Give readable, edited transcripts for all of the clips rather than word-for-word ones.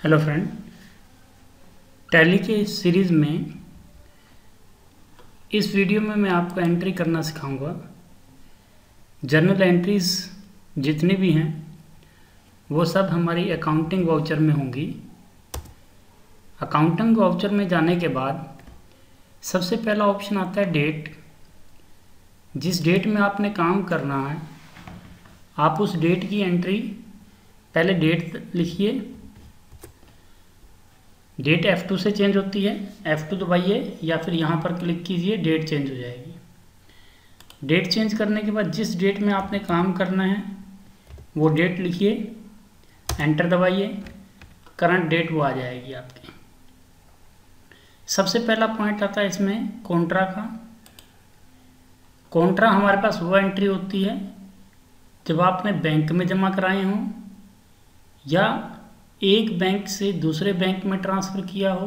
Hello friend, tally के इस series में इस वीडियो में मैं आपको एंट्री करना सिखाऊंगा। जर्नल एंट्रीज जितनी भी हैं वो सब हमारी अकाउंटिंग वाउचर में होंगी। अकाउंटिंग वाउचर में जाने के बाद सबसे पहला ऑप्शन आता है डेट। जिस डेट में आपने काम करना है आप उस डेट की एंट्री, पहले डेट लिखिए। डेट F2 से चेंज होती है, F2 दबाइए या फिर यहाँ पर क्लिक कीजिए, डेट चेंज हो जाएगी। डेट चेंज करने के बाद जिस डेट में आपने काम करना है वो डेट लिखिए, एंटर दबाइए, करंट डेट वो आ जाएगी आपकी। सबसे पहला पॉइंट आता है इसमें कॉन्ट्रा का। कॉन्ट्रा हमारे पास वो एंट्री होती है जब आपने बैंक में जमा कराए हों या एक बैंक से दूसरे बैंक में ट्रांसफ़र किया हो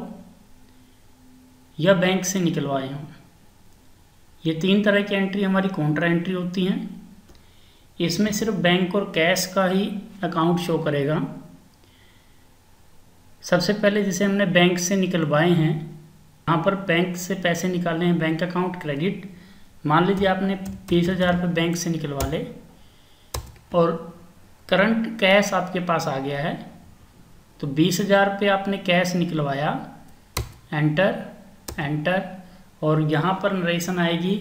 या बैंक से निकलवाए हों। ये तीन तरह की एंट्री हमारी कॉन्ट्रा एंट्री होती हैं। इसमें सिर्फ बैंक और कैश का ही अकाउंट शो करेगा। सबसे पहले जैसे हमने बैंक से निकलवाए हैं, यहाँ पर बैंक से पैसे निकाले हैं, बैंक अकाउंट क्रेडिट। मान लीजिए आपने 20,000 रुपये बैंक से निकलवा ले और करंट कैश आपके पास आ गया है, तो 20,000 रुपये आपने कैश निकलवाया, एंटर एंटर, और यहाँ पर नरेशन आएगी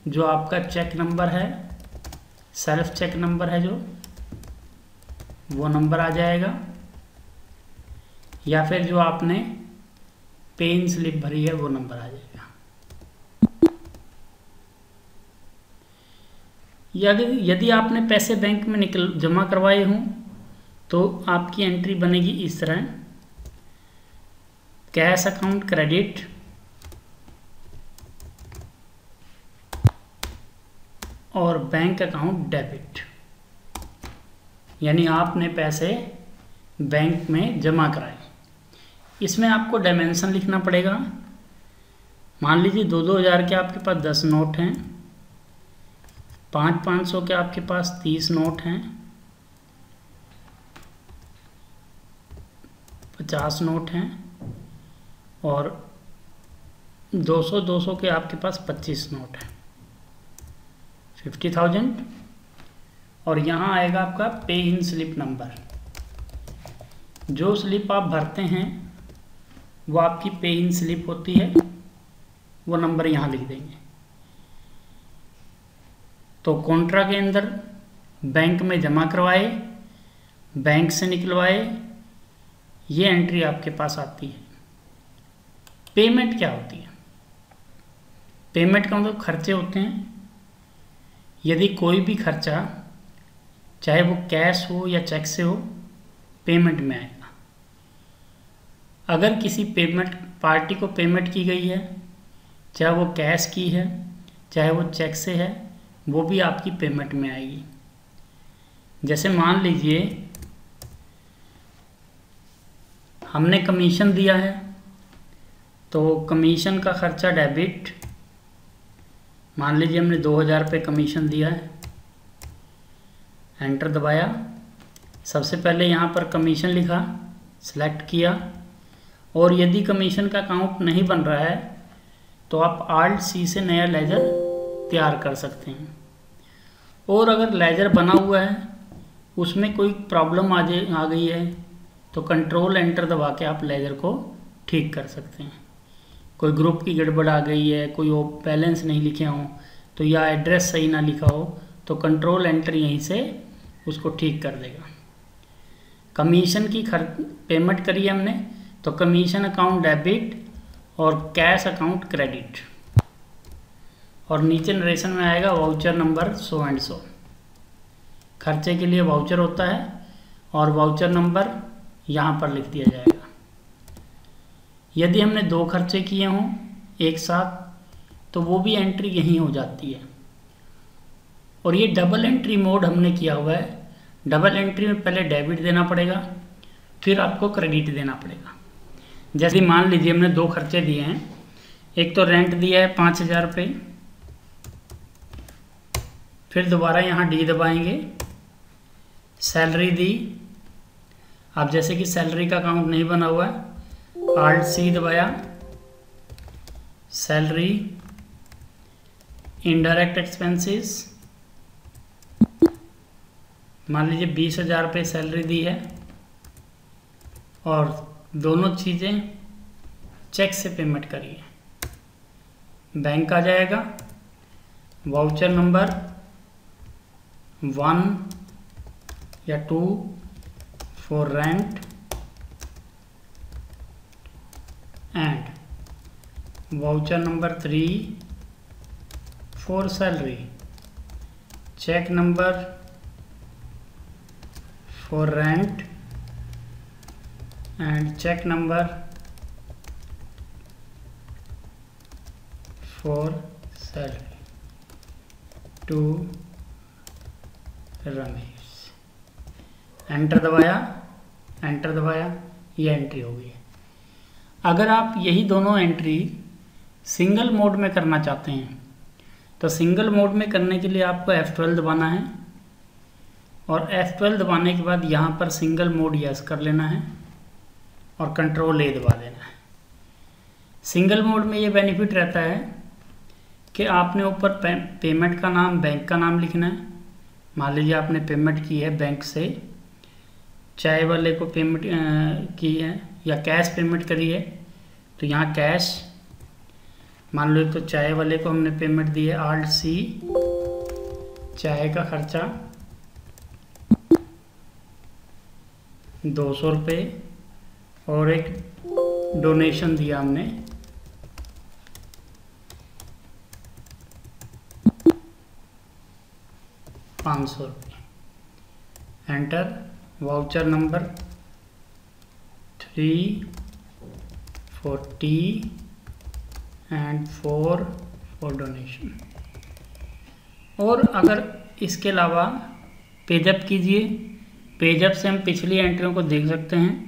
जो आपका चेक नंबर है, सेल्फ चेक नंबर है जो, वो नंबर आ जाएगा, या फिर जो आपने पे इन स्लिप भरी है वो नंबर आ जाएगा। यदि आपने पैसे बैंक में जमा करवाए हों तो आपकी एंट्री बनेगी इस तरह, कैश अकाउंट क्रेडिट और बैंक अकाउंट डेबिट। यानी आपने पैसे बैंक में जमा कराए। इसमें आपको डायमेंशन लिखना पड़ेगा। मान लीजिए 2-2 हज़ार के आपके पास 10 नोट हैं, 500-500 के आपके पास 30 नोट हैं, 50 नोट हैं और 200-200 के आपके पास 25 नोट हैं, 50,000। और यहाँ आएगा आपका पे इन स्लिप नंबर। जो स्लिप आप भरते हैं वो आपकी पे इन स्लिप होती है, वो नंबर यहाँ लिख देंगे। तो कॉन्ट्रा के अंदर बैंक में जमा करवाए, बैंक से निकलवाए, ये एंट्री आपके पास आती है। पेमेंट क्या होती है? पेमेंट का मतलब खर्चे होते हैं। यदि कोई भी खर्चा, चाहे वो कैश हो या चेक से हो, पेमेंट में आएगा। अगर किसी पेमेंट पार्टी को पेमेंट की गई है, चाहे वो कैश की है चाहे वो चेक से है, वो भी आपकी पेमेंट में आएगी। जैसे मान लीजिए हमने कमीशन दिया है तो कमीशन का खर्चा डेबिट। मान लीजिए हमने 2,000 रुपये कमीशन दिया है, एंटर दबाया। सबसे पहले यहाँ पर कमीशन लिखा, सेलेक्ट किया, और यदि कमीशन का अकाउंट नहीं बन रहा है तो आप Alt+C से नया लेजर तैयार कर सकते हैं। और अगर लेजर बना हुआ है उसमें कोई प्रॉब्लम आ गई है तो कंट्रोल एंटर दबा के आप लेजर को ठीक कर सकते हैं। कोई ग्रुप की गड़बड़ आ गई है, कोई बैलेंस नहीं लिखे हों तो, या एड्रेस सही ना लिखा हो, तो कंट्रोल एंटर यहीं से उसको ठीक कर देगा। कमीशन की पेमेंट करी हमने तो कमीशन अकाउंट डेबिट और कैश अकाउंट क्रेडिट, और नीचे नरेशन में आएगा voucher number so and so. खर्चे के लिए वाउचर होता है और वाउचर नंबर यहाँ पर लिख दिया जाएगा। यदि हमने 2 खर्चे किए हों एक साथ तो वो भी एंट्री यहीं हो जाती है। और ये डबल एंट्री मोड हमने किया हुआ है। डबल एंट्री में पहले डेबिट देना पड़ेगा, फिर आपको क्रेडिट देना पड़ेगा। जैसे मान लीजिए हमने 2 खर्चे दिए हैं। एक तो रेंट दिया है 5,000 रुपये, फिर दोबारा यहाँ डी दबाएंगे, सैलरी दी। अब जैसे कि सैलरी का अकाउंट नहीं बना हुआ है, Alt C दबाया, सैलरी, इनडायरेक्ट एक्सपेंसेस, मान लीजिए 20,000 रुपये सैलरी दी है और दोनों चीज़ें चेक से पेमेंट करिए। बैंक आ जाएगा, वाउचर नंबर 1 या 2 for rent and voucher number 3 for salary, cheque number for rent and cheque number for salary to Ramesh. Enter दबाया, ये एंट्री हो गई। अगर आप यही दोनों एंट्री सिंगल मोड में करना चाहते हैं तो सिंगल मोड में करने के लिए आपको F12 दबाना है और F12 दबाने के बाद यहाँ पर सिंगल मोड यस कर लेना है और कंट्रोल A दबा देना है। सिंगल मोड में ये बेनिफिट रहता है कि आपने ऊपर पेमेंट का नाम, बैंक का नाम लिखना है। मान लीजिए आपने पेमेंट की है बैंक से, चाय वाले को पेमेंट की है या कैश पेमेंट करी है तो यहाँ कैश, मान लो तो चाय वाले को हमने पेमेंट दी है Alt C, चाय का खर्चा 200 रुपये और एक डोनेशन दिया हमने 500 रुपये। Enter, voucher number 3 for T and 4 for donation. और अगर इसके अलावा पेजअप कीजिए, पेजअप से हम पिछली एंट्रियों को देख सकते हैं।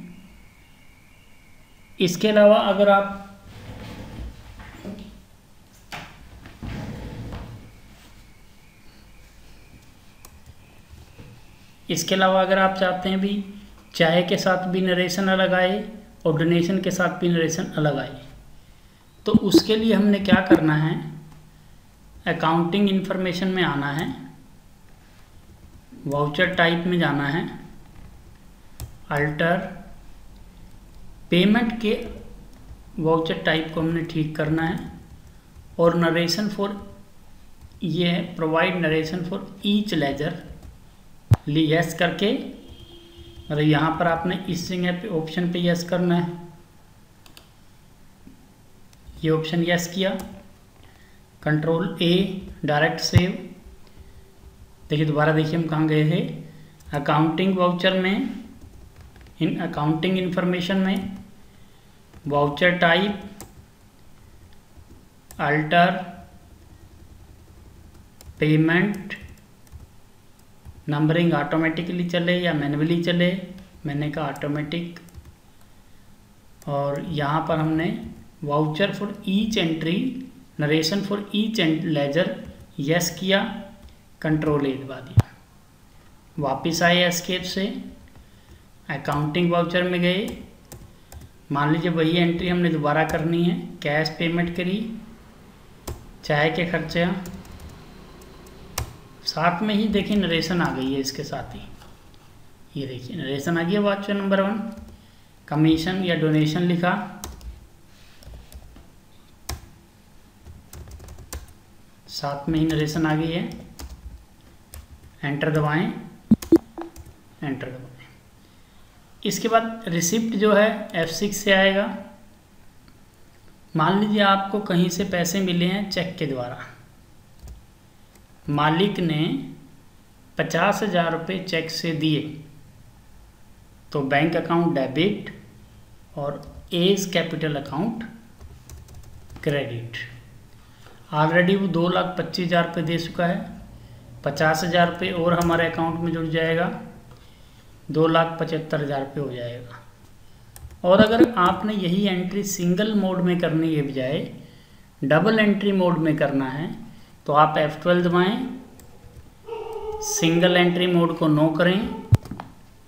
इसके अलावा अगर आप चाहते हैं भी चाय के साथ भी नरेशन अलग आए और डोनेशन के साथ भी नरेशन अलग आए, तो उसके लिए हमने क्या करना है, अकाउंटिंग इन्फॉर्मेशन में आना है, वाउचर टाइप में जाना है, अल्टर पेमेंट के वाउचर टाइप को हमने ठीक करना है और नरेशन फॉर, ये है provide narration for each ledger, yes करके, मतलब यहाँ पर आपने इस ऑप्शन पे यस करना है, ये ऑप्शन यस किया, कंट्रोल A डायरेक्ट सेव। देखिए दोबारा देखिए हम कहाँ गए थे, अकाउंटिंग वाउचर में, इन अकाउंटिंग इन्फॉर्मेशन में, voucher type, alter payment, numbering automatically चले या मैन्युअली चले, मैंने कहा ऑटोमेटिक, और यहाँ पर हमने voucher for each entry, narration for each ledger yes किया, कंट्रोल A दबा दिया। वापस आए एस्केप से, अकाउंटिंग वाउचर में गए, मान लीजिए वही एंट्री हमने दोबारा करनी है, कैश पेमेंट करी, चाय के खर्चे, साथ में ही देखिए नरेशन आ गई है इसके साथ ही, ये देखिए नरेशन आ गया वाउचर नंबर 1, कमीशन या डोनेशन लिखा, साथ में ही नरेशन आ गई है, एंटर दबाएं, एंटर दबाएं। इसके बाद रिसिप्ट जो है F6 से आएगा। मान लीजिए आपको कहीं से पैसे मिले हैं चेक के द्वारा, मालिक ने 50,000 रुपये चेक से दिए, तो बैंक अकाउंट डेबिट और as capital account credit. Already वो 2,25,000 रुपये दे चुका है, 50,000 रुपये और हमारे अकाउंट में जुड़ जाएगा, 2,75,000 रुपये हो जाएगा। और अगर आपने यही एंट्री सिंगल मोड में करने के बजाय डबल एंट्री मोड में करना है तो आप F12 दबाएं, सिंगल एंट्री मोड को नो करें,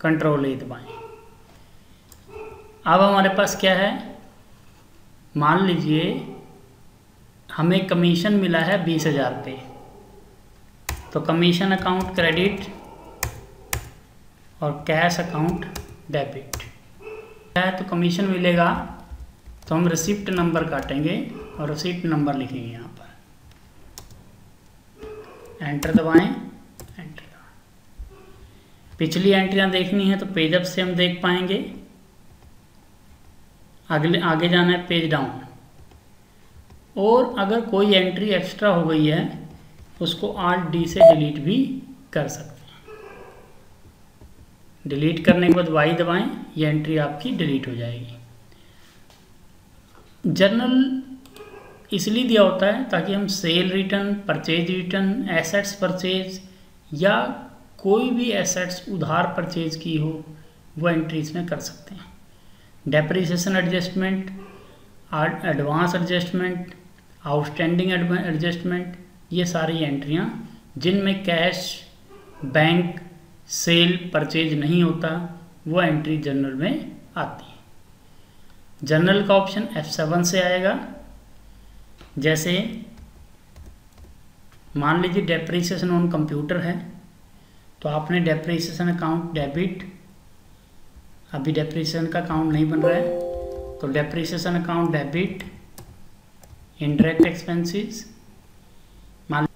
कंट्रोल A दबाएं। अब हमारे पास क्या है, मान लीजिए हमें कमीशन मिला है 20,000 पे, तो कमीशन अकाउंट क्रेडिट और कैश अकाउंट डेबिट है। तो कमीशन मिलेगा तो हम रिसिप्ट नंबर काटेंगे और रिसिप्ट नंबर लिखेंगे यहाँ पर, एंटर दबाएं, एंटर दबाएं। पिछली एंट्रियाँ देखनी है तो पेज अप से हम देख पाएंगे, आगे जाना है पेज डाउन। और अगर कोई एंट्री एक्स्ट्रा हो गई है उसको Alt D से डिलीट भी कर सकते हैं। डिलीट करने के बाद Y दबाएं, ये एंट्री आपकी डिलीट हो जाएगी। जर्नल इसलिए दिया होता है ताकि हम cell return, purchase return, assets purchase या कोई भी एसेट्स उधार परचेज की हो वो एंट्री इसमें कर सकते हैं। Depreciation adjustment, advance adjustment, outstanding adjustment, ये सारी एंट्रियां जिनमें कैश, बैंक, सेल, परचेज नहीं होता वो एंट्री जर्नल में आती है। जर्नल का ऑप्शन F7 से आएगा। जैसे मान लीजिए डेप्रिसिएशन ऑन कंप्यूटर है तो आपने डेप्रिसिएशन अकाउंट डेबिट, अभी डेप्रिसिएशन का अकाउंट नहीं बन रहा है तो depreciation account debit, indirect expenses. मान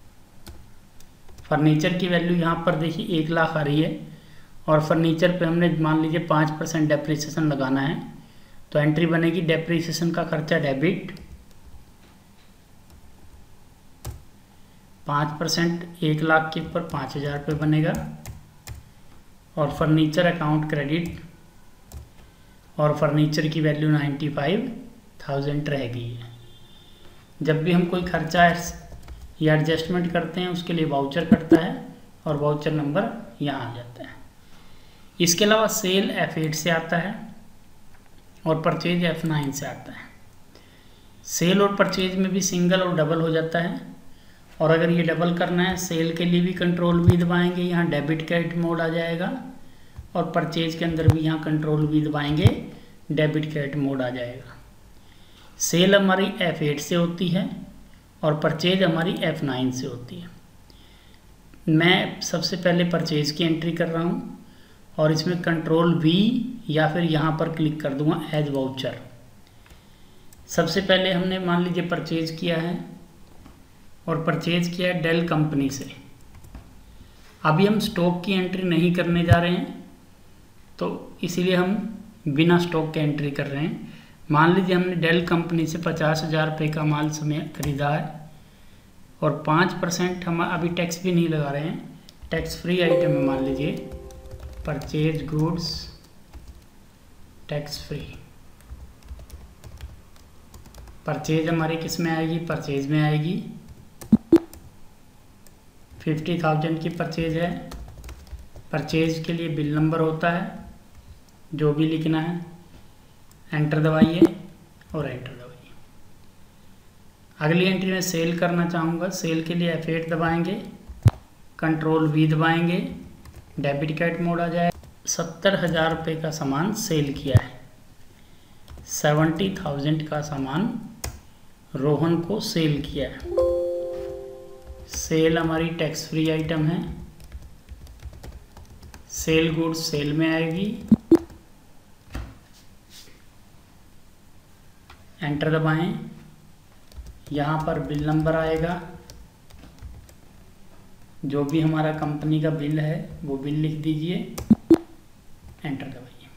फर्नीचर की वैल्यू यहाँ पर देखिए 1 लाख आ रही है और फर्नीचर पे हमने मान लीजिए 5% डेप्रिसिएशन लगाना है तो एंट्री बनेगी डेप्रिसिएशन का खर्चा डेबिट, 5% 1 लाख के ऊपर 5,000 रुपये बनेगा, और फर्नीचर अकाउंट क्रेडिट, और फर्नीचर की वैल्यू 95,000 रहेगी। जब भी हम कोई खर्चा या एडजस्टमेंट करते हैं उसके लिए वाउचर कटता है और वाउचर नंबर यहाँ आ जाता है। इसके अलावा सेल F8 से आता है और परचेज F9 से आता है। सेल और परचेज में भी सिंगल और डबल हो जाता है, और अगर ये डबल करना है सेल के लिए भी कंट्रोल V दबाएंगे, यहाँ डेबिट क्रेडिट मोड आ जाएगा, और परचेज के अंदर भी यहाँ कंट्रोल V दबाएंगे, डेबिट क्रेडिट मोड आ जाएगा। सेल हमारी F8 से होती है और परचेज हमारी F9 से होती है। मैं सबसे पहले परचेज की एंट्री कर रहा हूँ और इसमें कंट्रोल V या फिर यहाँ पर क्लिक कर दूंगा एज वाउचर। सबसे पहले हमने मान लीजिए परचेज किया है और परचेज किया है डेल कंपनी से। अभी हम स्टॉक की एंट्री नहीं करने जा रहे हैं तो इसीलिए हम बिना स्टॉक के एंट्री कर रहे हैं। मान लीजिए हमने डेल कंपनी से 50,000 रुपये का माल समय खरीदा है और 5% हम अभी टैक्स भी नहीं लगा रहे हैं, टैक्स फ्री आइटम है। मान लीजिए purchase goods tax free, purchase हमारी किस में आएगी, परचेज में आएगी। 50,000 की परचेज है, परचेज के लिए बिल नंबर होता है जो भी लिखना है, एंटर दबाइए और एंटर दबाइए। अगली एंट्री में सेल करना चाहूँगा, सेल के लिए F8 दबाएंगे, कंट्रोल V दबाएंगे, डेबिट क्रेडिट मोड आ जाए। 70,000 रुपये का सामान सेल किया है, 70,000 का सामान रोहन को सेल किया है। सेल हमारी टैक्स फ्री आइटम है, सेल गुड्स सेल में आएगी, एंटर दबाएं। यहाँ पर बिल नंबर आएगा, जो भी हमारा कंपनी का बिल है वो बिल लिख दीजिए, एंटर दबाइए।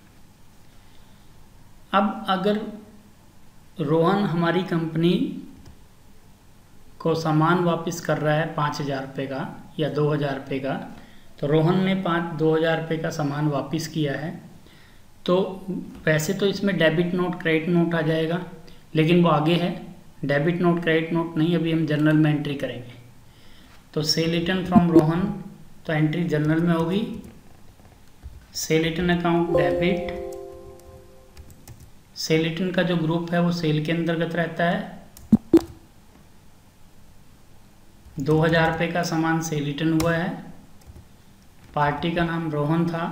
अब अगर रोहन हमारी कंपनी को सामान वापस कर रहा है 5,000 रुपये का या 2,000 रुपये का, तो रोहन ने 2,000 रुपये का सामान वापस किया है तो वैसे तो इसमें डेबिट नोट क्रेडिट नोट आ जाएगा, लेकिन वो आगे है, डेबिट नोट क्रेडिट नोट नहीं, अभी हम जनरल में एंट्री करेंगे। तो सेल रिटर्न फ्रॉम रोहन, तो एंट्री जनरल में होगी, cell return account debit, cell return का जो ग्रुप है वो सेल के अंतर्गत रहता है। 2,000 रुपये का सामान सेल रिटर्न हुआ है, पार्टी का नाम रोहन था,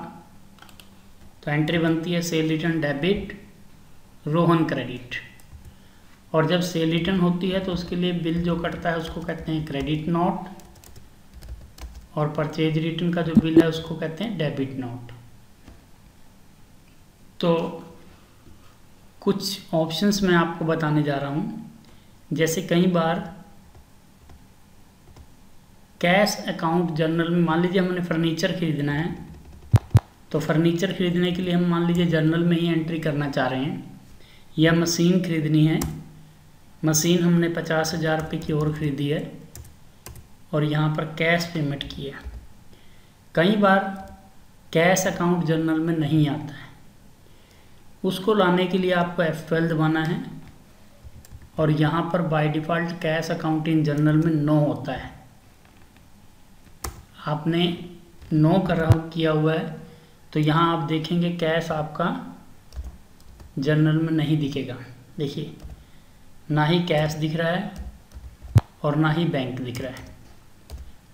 तो एंट्री बनती है cell return debit Rohan credit. और जब सेल रिटर्न होती है तो उसके लिए बिल जो कटता है उसको कहते हैं क्रेडिट नोट, और परचेज रिटर्न का जो बिल है उसको कहते हैं डेबिट नोट। तो कुछ ऑप्शंस मैं आपको बताने जा रहा हूँ। जैसे कई बार कैश अकाउंट जर्नल में, मान लीजिए हमने फर्नीचर खरीदना है, तो फर्नीचर खरीदने के लिए हम मान लीजिए जर्नल में ही एंट्री करना चाह रहे हैं, या मशीन खरीदनी है, मशीन हमने 50,000 रुपये की और ख़रीदी है और यहाँ पर कैश पेमेंट की है। कई बार कैश अकाउंट जर्नल में नहीं आता है, उसको लाने के लिए आपको F12 दबाना है, और यहाँ पर by default cash account in journal में नो होता है। आपने नो किया हुआ है तो यहाँ आप देखेंगे कैश आपका जर्नल में नहीं दिखेगा। देखिए, ना ही कैश दिख रहा है और ना ही बैंक दिख रहा है,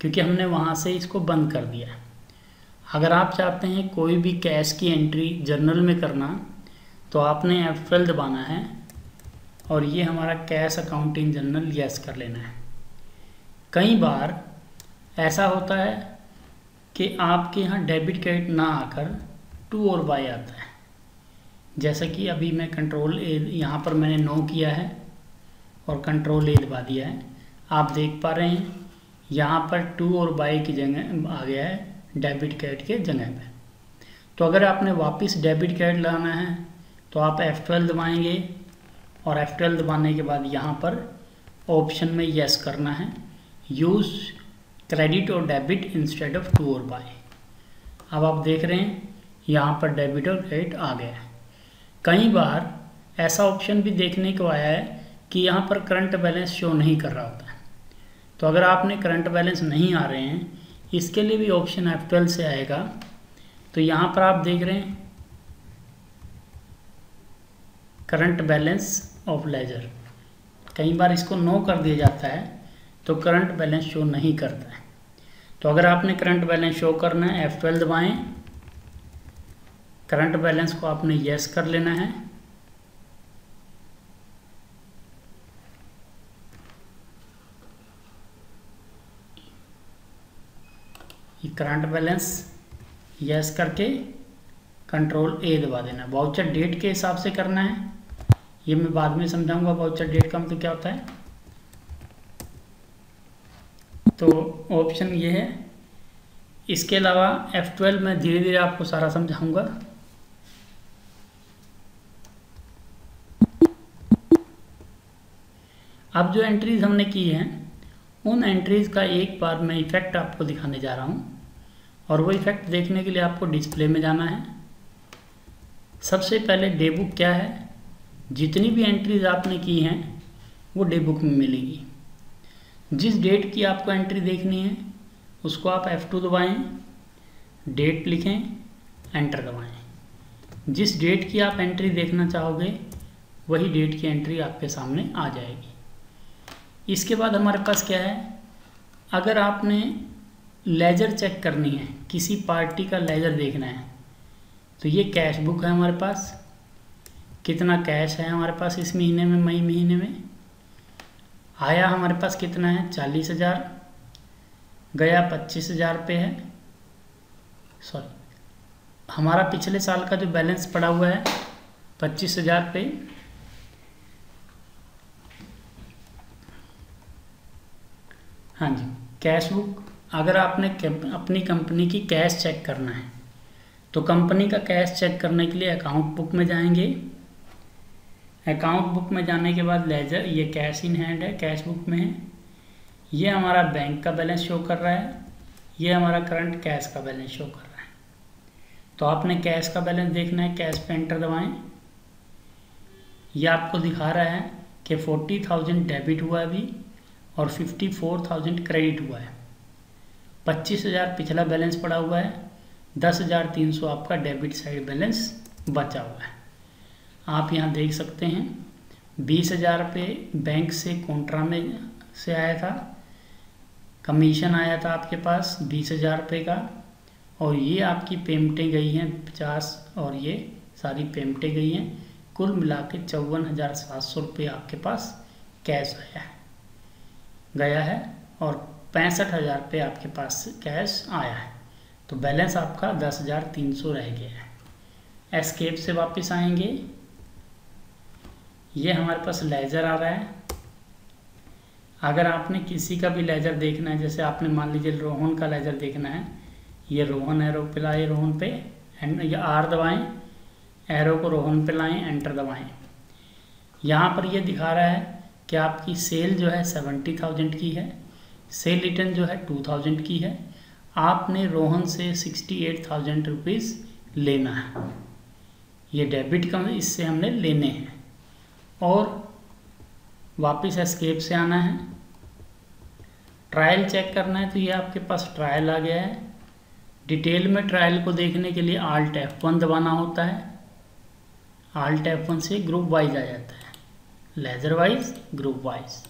क्योंकि हमने वहाँ से इसको बंद कर दिया है। अगर आप चाहते हैं कोई भी कैश की एंट्री जर्नल में करना, तो आपने F12 दबाना है और ये हमारा cash account in journal yes कर लेना है। कई बार ऐसा होता है कि आपके यहाँ डेबिट क्रेडिट ना आकर टू और बाय आता है। जैसा कि अभी मैं कंट्रोल ए, यहाँ पर मैंने नो किया है और कंट्रोल ए दबा दिया है, आप देख पा रहे हैं यहाँ पर टू और बाय की जगह आ गया है डेबिट क्रेडिट के जगह पे। तो अगर आपने वापस डेबिट क्रेडिट लाना है तो आप F12 दबाएंगे, और F12 दबाने के बाद यहाँ पर ऑप्शन में यस करना है, यूज़ क्रेडिट और डेबिट इंस्टेड ऑफ टू और बाय। अब आप देख रहे हैं यहाँ पर डेबिट और क्रेडिट आ गया है। कई बार ऐसा ऑप्शन भी देखने को आया है कि यहाँ पर करंट बैलेंस शो नहीं कर रहा होता है। तो अगर आपने करंट बैलेंस नहीं आ रहे हैं, इसके लिए भी ऑप्शन F12 से आएगा। तो यहाँ पर आप देख रहे हैं करंट बैलेंस ऑफ लेजर, कई बार इसको नो कर दिया जाता है तो करंट बैलेंस शो नहीं करता है। तो अगर आपने करंट बैलेंस शो करना है, F12 दबाएं, करंट बैलेंस को आपने यस कर लेना है, ये करंट बैलेंस यस करके कंट्रोल ए दबा देना। वाउचर डेट के हिसाब से करना है, ये मैं बाद में समझाऊंगा वाउचर डेट का मतलब क्या होता है। तो ऑप्शन ये है। इसके अलावा F12 में धीरे धीरे आपको सारा समझाऊंगा। अब जो एंट्रीज हमने की हैं, उन एंट्रीज का एक बार मैं इफेक्ट आपको दिखाने जा रहा हूं, और वो इफेक्ट देखने के लिए आपको डिस्प्ले में जाना है। सबसे पहले डे बुक क्या है, जितनी भी एंट्रीज आपने की हैं वो डे बुक में मिलेगी। जिस डेट की आपको एंट्री देखनी है उसको आप F2 दबाएं, डेट लिखें, एंटर दबाएं। जिस डेट की आप एंट्री देखना चाहोगे वही डेट की एंट्री आपके सामने आ जाएगी। इसके बाद हमारे पास क्या है, अगर आपने लेजर चेक करनी है, किसी पार्टी का लेजर देखना है, तो ये कैश बुक है हमारे पास। कितना कैश है हमारे पास इस महीने में, मई महीने में आया हमारे पास कितना है 40,000, गया 25,000 रुपये है। सॉरी, हमारा पिछले साल का जो बैलेंस पड़ा हुआ है 25,000 रुपये। हाँ जी, कैश बुक। अगर आपने अपनी कंपनी की कैश चेक करना है तो कंपनी का कैश चेक करने के लिए अकाउंट बुक में जाएंगे। अकाउंट बुक में जाने के बाद लेजर, ये कैश इन हैंड है, कैश बुक में है। ये हमारा बैंक का बैलेंस शो कर रहा है, ये हमारा करंट कैश का बैलेंस शो कर रहा है। तो आपने कैश का बैलेंस देखना है, कैश पे एंटर दबाएं। ये आपको दिखा रहा है कि 40,000 डेबिट हुआ अभी और 54,000 क्रेडिट हुआ है। 25,000 पिछला बैलेंस पड़ा हुआ है, 10,300 आपका डेबिट साइड बैलेंस बचा हुआ है। आप यहाँ देख सकते हैं 20,000 रुपये बैंक से कॉन्ट्रा में से आया था, कमीशन आया था आपके पास 20,000 रुपये का, और ये आपकी पेमेंटें गई हैं 50, और ये सारी पेमेंटें गई हैं कुल मिला के 54,700 रुपये आपके पास कैश गया है और 65,000 रुपये आपके पास कैश आया है। तो बैलेंस आपका 10,300 रह गया है। एस्केप से वापस आएंगे, ये हमारे पास लेजर आ रहा है। अगर आपने किसी का भी लेजर देखना है, जैसे आपने मान लीजिए रोहन का लेजर देखना है, ये रोहन एरो पे लाए, रोहन पे ये आर दबाएं, एरो को रोहन पे लाएं, एंटर दबाएं। यहाँ पर ये दिखा रहा है कि आपकी सेल जो है 70,000 की है, सेल रिटर्न जो है 2,000 की है। आपने रोहन से 68,000 रुपीज़ लेना है, ये डेबिट का, इससे हमने लेने हैं। और वापस एस्केप से आना है, ट्रायल चेक करना है, तो ये आपके पास ट्रायल आ गया है। डिटेल में ट्रायल को देखने के लिए Alt F1 दबाना होता है। Alt F1 से ग्रुप वाइज आ जाता है, लेजर वाइज, ग्रुप वाइज।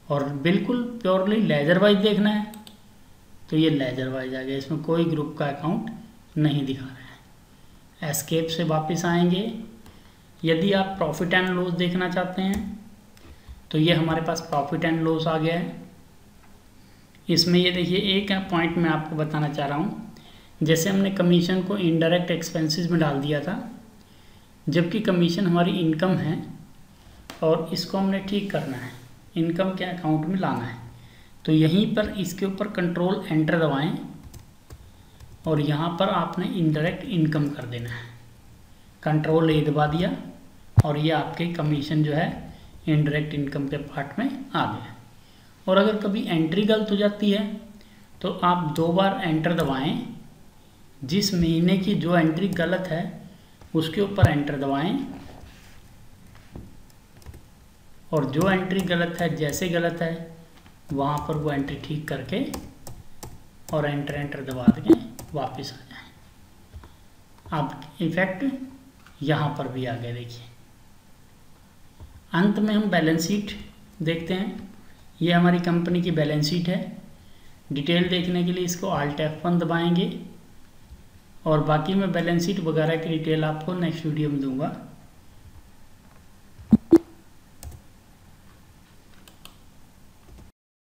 और बिल्कुल प्योरली लेजर वाइज देखना है तो ये लेजर वाइज आ गया, इसमें कोई ग्रुप का अकाउंट नहीं दिखा रहा है। एस्केप से वापस आएंगे। यदि आप प्रॉफिट एंड लॉस देखना चाहते हैं तो ये हमारे पास प्रॉफिट एंड लॉस आ गया है। इसमें ये देखिए, एक पॉइंट मैं आपको बताना चाह रहा हूँ, जैसे हमने कमीशन को इनडायरेक्ट एक्सपेंसेस में डाल दिया था, जबकि कमीशन हमारी इनकम है और इसको हमने ठीक करना है, इनकम के अकाउंट में लाना है। तो यहीं पर इसके ऊपर कंट्रोल एंटर दबाएं और यहाँ पर आपने इनडायरेक्ट इनकम कर देना है। कंट्रोल ए दबा दिया और ये आपके कमीशन जो है इनडायरेक्ट इनकम के पार्ट में आ गया। और अगर कभी एंट्री गलत हो जाती है तो आप 2 बार एंटर दबाएं, जिस महीने की जो एंट्री गलत है उसके ऊपर एंटर दबाएं और जो एंट्री गलत है, जैसे गलत है वहाँ पर वो एंट्री ठीक करके और एंटर दबा दें, वापस आ जाए। अब इफेक्ट यहाँ पर भी आ गया। देखिए, अंत में हम बैलेंस शीट देखते हैं। ये हमारी कंपनी की बैलेंस शीट है। डिटेल देखने के लिए इसको Alt F1 दबाएंगे और बाकी मैं बैलेंस शीट वगैरह की डिटेल आपको नेक्स्ट वीडियो में दूंगा।